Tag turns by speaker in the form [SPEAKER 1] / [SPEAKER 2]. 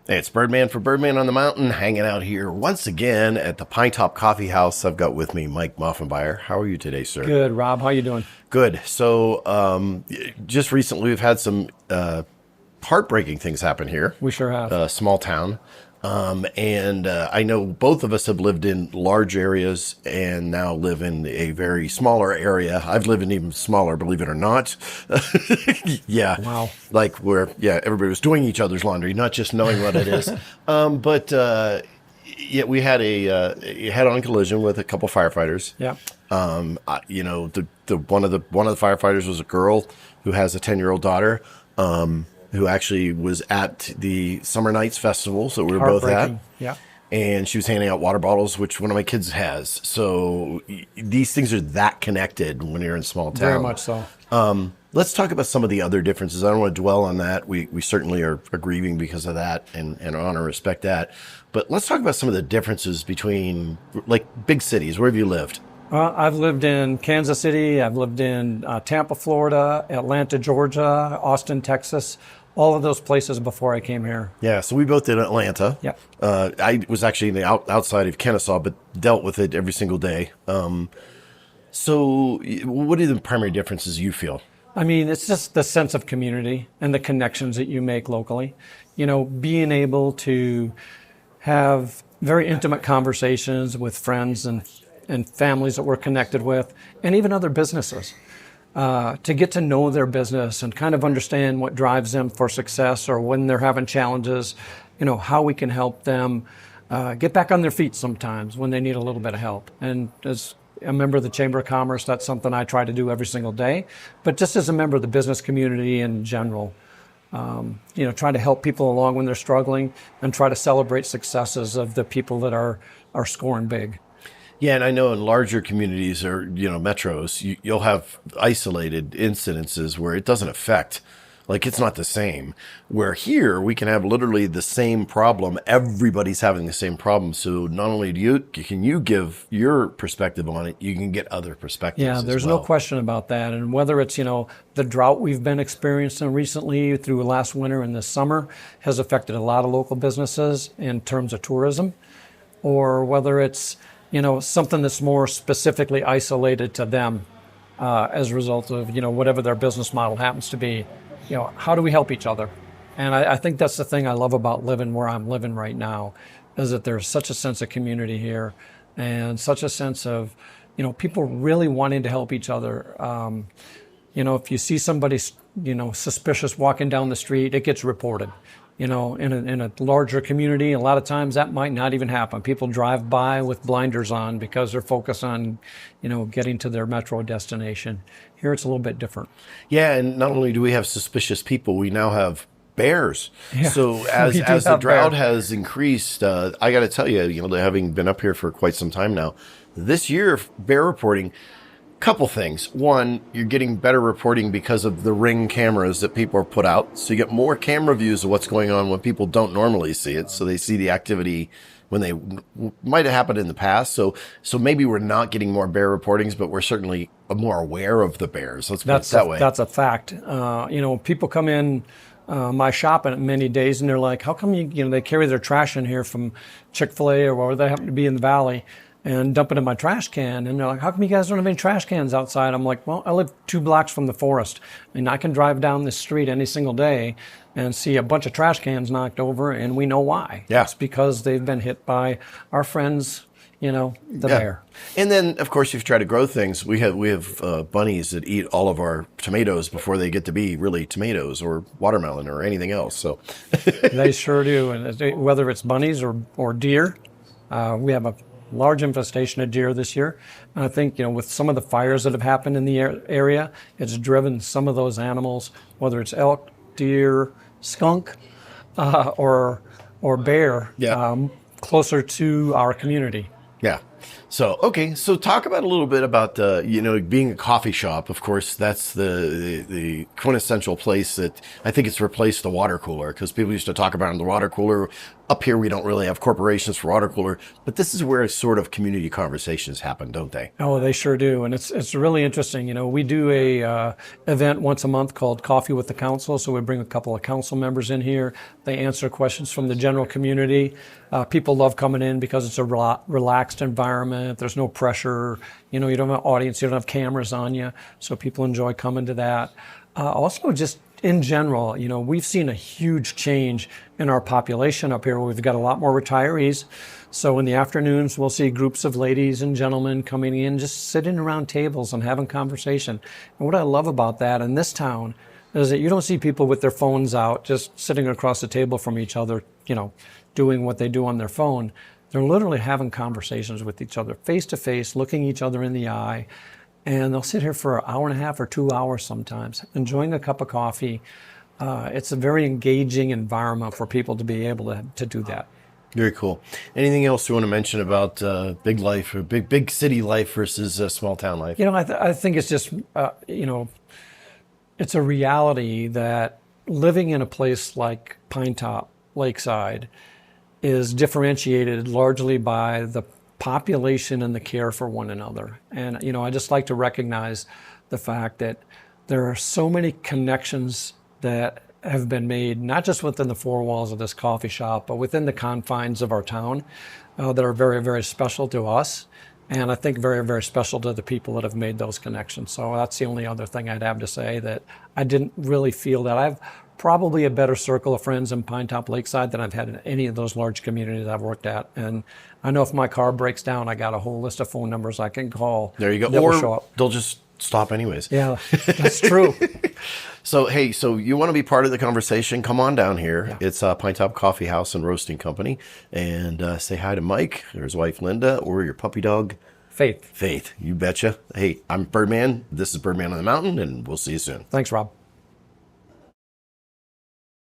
[SPEAKER 1] Hey, it's Birdman for Birdman on the Mountain, hanging out here once again at the Pinetop Coffee House. I've got with me Mike Moffenbier. How are you today, sir?
[SPEAKER 2] Good, Rob. How you doing?
[SPEAKER 1] Good. So, just recently we've had some heartbreaking things happen here.
[SPEAKER 2] We sure have.
[SPEAKER 1] Small town. I know both of us have lived in large areas and now live in a very smaller area. I've lived in even smaller, believe it or not. Yeah.
[SPEAKER 2] Wow.
[SPEAKER 1] Like where, everybody was doing each other's laundry, not just knowing what it is. We had a head-on collision with a couple firefighters.
[SPEAKER 2] Yeah.
[SPEAKER 1] One of the firefighters was a girl who has a 10-year-old daughter. Who actually was at the Summer Nights Festival, so we were both at.
[SPEAKER 2] Yeah.
[SPEAKER 1] And she was handing out water bottles, which one of my kids has. So these things are that connected when you're in a small town.
[SPEAKER 2] Very much so.
[SPEAKER 1] Let's talk about some of the other differences. I don't want to dwell on that. We certainly are grieving because of that and honor, respect that. But let's talk about some of the differences between, like, big cities. Where have you lived?
[SPEAKER 2] I've lived in Kansas City. I've lived in Tampa, Florida, Atlanta, Georgia, Austin, Texas, all of those places before I came here.
[SPEAKER 1] Yeah, so we both did Atlanta.
[SPEAKER 2] Yeah.
[SPEAKER 1] I was actually in the outside of Kennesaw, but dealt with it every single day. So what are the primary differences you feel?
[SPEAKER 2] I mean, it's just the sense of community and the connections that you make locally. You know, being able to have very intimate conversations with friends and families that we're connected with, and even other businesses, to get to know their business and kind of understand what drives them for success, or when they're having challenges, how we can help them get back on their feet sometimes when they need a little bit of help. And as a member of the Chamber of Commerce, that's something I try to do every single day. But just as a member of the business community in general, try to help people along when they're struggling and try to celebrate successes of the people that are scoring big.
[SPEAKER 1] Yeah, and I know in larger communities or, metros, you'll have isolated incidences where it doesn't affect, like it's not the same. Where here, we can have literally the same problem. Everybody's having the same problem. So not only can you give your perspective on it, you can get other perspectives.
[SPEAKER 2] Yeah, there's no question about that. And whether it's, the drought we've been experiencing recently through last winter and this summer has affected a lot of local businesses in terms of tourism, or whether it's something that's more specifically isolated to them as a result of, whatever their business model happens to be. How do we help each other? And I think that's the thing I love about living where I'm living right now, is that there's such a sense of community here and such a sense of, people really wanting to help each other. If you see somebody, suspicious walking down the street, it gets reported. In a larger community, a lot of times that might not even happen. People drive by with blinders on because they're focused on, getting to their metro destination. Here it's a little bit different.
[SPEAKER 1] Yeah, and not only do we have suspicious people, we now have bears.
[SPEAKER 2] Yeah,
[SPEAKER 1] so as the drought has increased, I got to tell you, having been up here for quite some time now, this year bear reporting. Couple things. One, you're getting better reporting because of the Ring cameras that people are put out. So you get more camera views of what's going on when people don't normally see it. So they see the activity when they might have happened in the past. So maybe we're not getting more bear reportings, but we're certainly more aware of the bears. Let's put it that way.
[SPEAKER 2] That's a fact. People come in my shop in many days and they're like, how come they carry their trash in here from Chick-fil-A or where they happen to be in the valley and dump it in my trash can? And they're like, how come you guys don't have any trash cans outside? I'm like, well, I live 2 blocks from the forest. I can drive down this street any single day and see a bunch of trash cans knocked over, and we know why.
[SPEAKER 1] Yeah.
[SPEAKER 2] It's because they've been hit by our friends, the bear.
[SPEAKER 1] And then, of course, if you try to grow things, we have bunnies that eat all of our tomatoes before they get to be really tomatoes or watermelon or anything else. So
[SPEAKER 2] They sure do. And whether it's bunnies or deer, we have a large infestation of deer this year. And I think, with some of the fires that have happened in the area, it's driven some of those animals, whether it's elk, deer, skunk, or bear, closer to our community.
[SPEAKER 1] Yeah. So, okay. So talk about a little bit about, being a coffee shop. Of course, that's the quintessential place that I think it's replaced the water cooler, because people used to talk about in the water cooler. Up here, we don't really have corporations for water cooler, but this is where sort of community conversations happen, don't they?
[SPEAKER 2] Oh, they sure do. And it's really interesting. We do a event once a month called Coffee with the Council. So we bring a couple of council members in here. They answer questions from the general community. People love coming in because it's a relaxed environment. There's no pressure. You don't have an audience. You don't have cameras on you. So people enjoy coming to that. Also, just in general, we've seen a huge change in our population up here. We've got a lot more retirees. So in the afternoons, we'll see groups of ladies and gentlemen coming in, just sitting around tables and having conversation. And what I love about that in this town is that you don't see people with their phones out, just sitting across the table from each other, doing what they do on their phone. They're literally having conversations with each other, face to face, looking each other in the eye. And they'll sit here for an hour and a half or 2 hours sometimes, enjoying a cup of coffee. It's a very engaging environment for people to be able to do that.
[SPEAKER 1] Very cool. Anything else you want to mention about big life or big city life versus small town life?
[SPEAKER 2] I think it's just, it's a reality that living in a place like Pinetop, Lakeside, is differentiated largely by the population and the care for one another. And, I just like to recognize the fact that there are so many connections that have been made, not just within the four walls of this coffee shop, but within the confines of our town that are very, very special to us. And I think very, very special to the people that have made those connections. So that's the only other thing I'd have to say, that I didn't really feel that I've probably a better circle of friends in Pinetop Lakeside than I've had in any of those large communities I've worked at. And I know if my car breaks down, I got a whole list of phone numbers I can call.
[SPEAKER 1] There you go.
[SPEAKER 2] That
[SPEAKER 1] or
[SPEAKER 2] will show up.
[SPEAKER 1] They'll just stop anyways.
[SPEAKER 2] Yeah, that's true.
[SPEAKER 1] So, hey, you want to be part of the conversation, come on down here.
[SPEAKER 2] Yeah.
[SPEAKER 1] It's Pinetop Coffee House and Roasting Company. And say hi to Mike, or his wife Linda, or your puppy dog.
[SPEAKER 2] Faith.
[SPEAKER 1] Faith, you betcha. Hey, I'm Birdman. This is Birdman on the Mountain, and we'll see you soon.
[SPEAKER 2] Thanks, Rob.